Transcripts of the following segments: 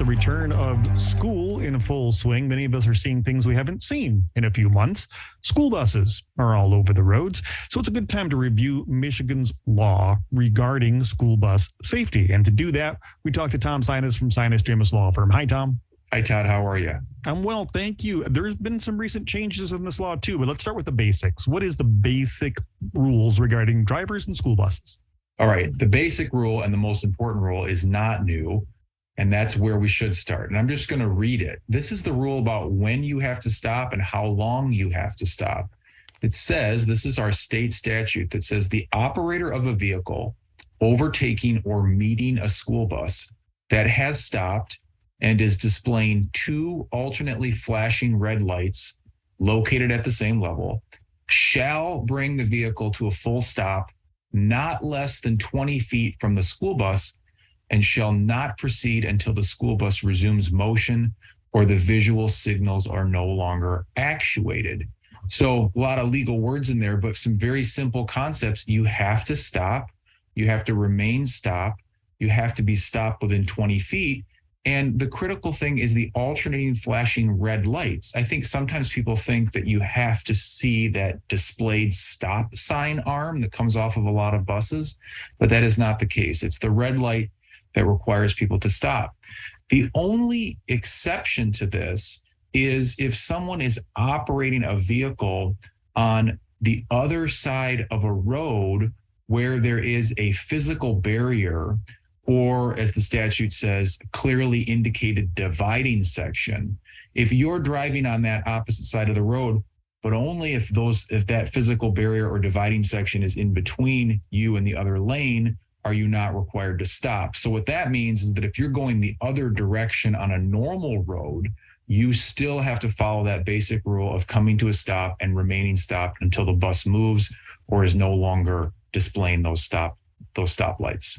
the return of school in full swing, many of us are seeing things we haven't seen in a few months. School buses are all over the roads. So it's a good time to review Michigan's law regarding school bus safety. And to do that, we talked to Tom Sinas from Sinas Dramis Law Firm. Hi, Tom. Hi, Todd. How are you? I'm well, thank you. There's been some recent changes in this law, too, but let's start with the basics. What is the basic rules regarding drivers and school buses? All right. The basic rule and the most important rule is not new, and that's where we should start. And I'm just going to read it. This is the rule about when you have to stop and how long you have to stop. It says, this is our state statute that says the operator of a vehicle overtaking or meeting a school bus that has stopped and is displaying two alternately flashing red lights located at the same level shall bring the vehicle to a full stop not less than 20 feet from the school bus and shall not proceed until the school bus resumes motion or the visual signals are no longer actuated. So a lot of legal words in there, but some very simple concepts. You have to stop. You have to remain stopped. You have to be stopped within 20 feet. And the critical thing is the alternating flashing red lights. I think sometimes people think that you have to see that displayed stop sign arm that comes off of a lot of buses, but that is not the case. It's the red light that requires people to stop. The only exception to this is if someone is operating a vehicle on the other side of a road where there is a physical barrier, or as the statute says, clearly indicated dividing section. If you're driving on that opposite side of the road, but only if that physical barrier or dividing section is in between you and the other lane, are you not required to stop. So what that means is that if you're going the other direction on a normal road, you still have to follow that basic rule of coming to a stop and remaining stopped until the bus moves or is no longer displaying those stop lights.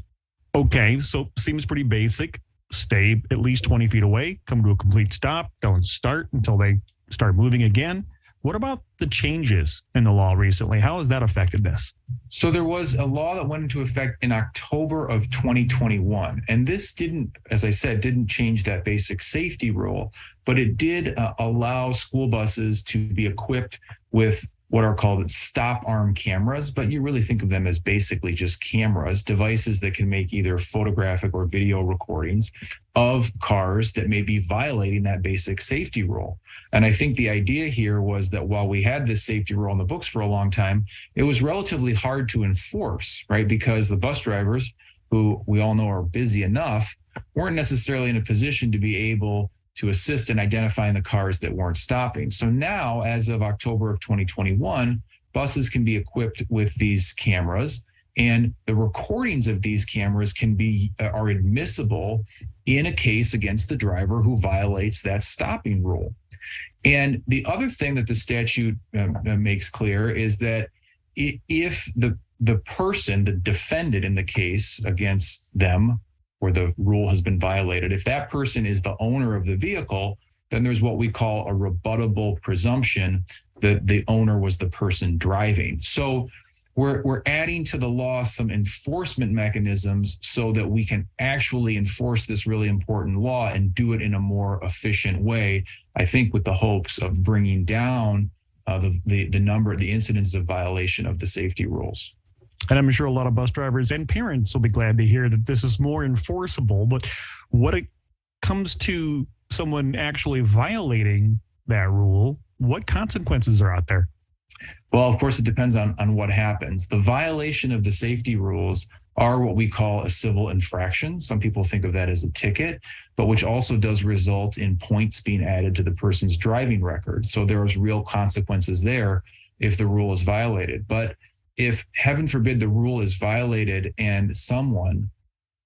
Okay, so seems pretty basic. Stay at least 20 feet away, come to a complete stop, don't start until they start moving again. What about the changes in the law recently? How has that affected this? So there was a law that went into effect in October of 2021. And this didn't change that basic safety rule, but it did allow school buses to be equipped with what are called stop arm cameras, but you really think of them as basically just cameras, devices that can make either photographic or video recordings of cars that may be violating that basic safety rule. And I think the idea here was that while we had this safety rule on the books for a long time, it was relatively hard to enforce, right? Because the bus drivers, who we all know are busy enough, weren't necessarily in a position to be able to assist in identifying the cars that weren't stopping. So now, as of October of 2021, buses can be equipped with these cameras, and the recordings of these cameras are admissible in a case against the driver who violates that stopping rule. And the other thing that the statute makes clear is that if the person, the defendant in the case against them, where the rule has been violated, if that person is the owner of the vehicle, then there's what we call a rebuttable presumption that the owner was the person driving. So we're adding to the law some enforcement mechanisms so that we can actually enforce this really important law and do it in a more efficient way, I think with the hopes of bringing down the incidents of violation of the safety rules. And I'm sure a lot of bus drivers and parents will be glad to hear that this is more enforceable. But when it comes to someone actually violating that rule, what consequences are out there? Well, of course, it depends on what happens. The violation of the safety rules are what we call a civil infraction. Some people think of that as a ticket, but which also does result in points being added to the person's driving record. So there's real consequences there if the rule is violated. But if, heaven forbid, the rule is violated and someone,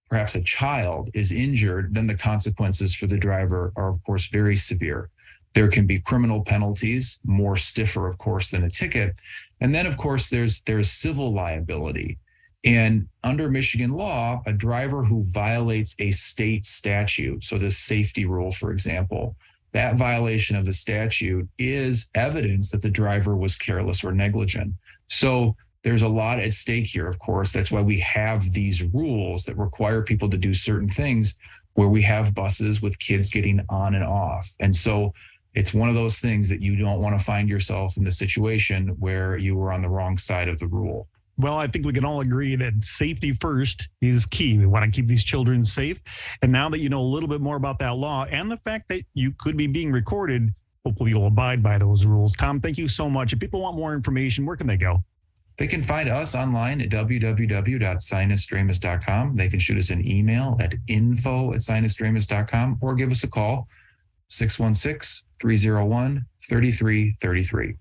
perhaps a child, is injured, then the consequences for the driver are, of course, very severe. There can be criminal penalties, more stiffer, of course, than a ticket. And then, of course, there's civil liability. And under Michigan law, a driver who violates a state statute, so this safety rule, for example, that violation of the statute is evidence that the driver was careless or negligent. So there's a lot at stake here, of course. That's why we have these rules that require people to do certain things, where we have buses with kids getting on and off. And so it's one of those things that you don't want to find yourself in the situation where you were on the wrong side of the rule. Well, I think we can all agree that safety first is key. We want to keep these children safe. And now that you know a little bit more about that law and the fact that you could be being recorded, hopefully you'll abide by those rules. Tom, thank you so much. If people want more information, where can they go? They can find us online at www.sinusdramis.com. They can shoot us an email at info@sinusdramis.com or give us a call, 616-301-3333.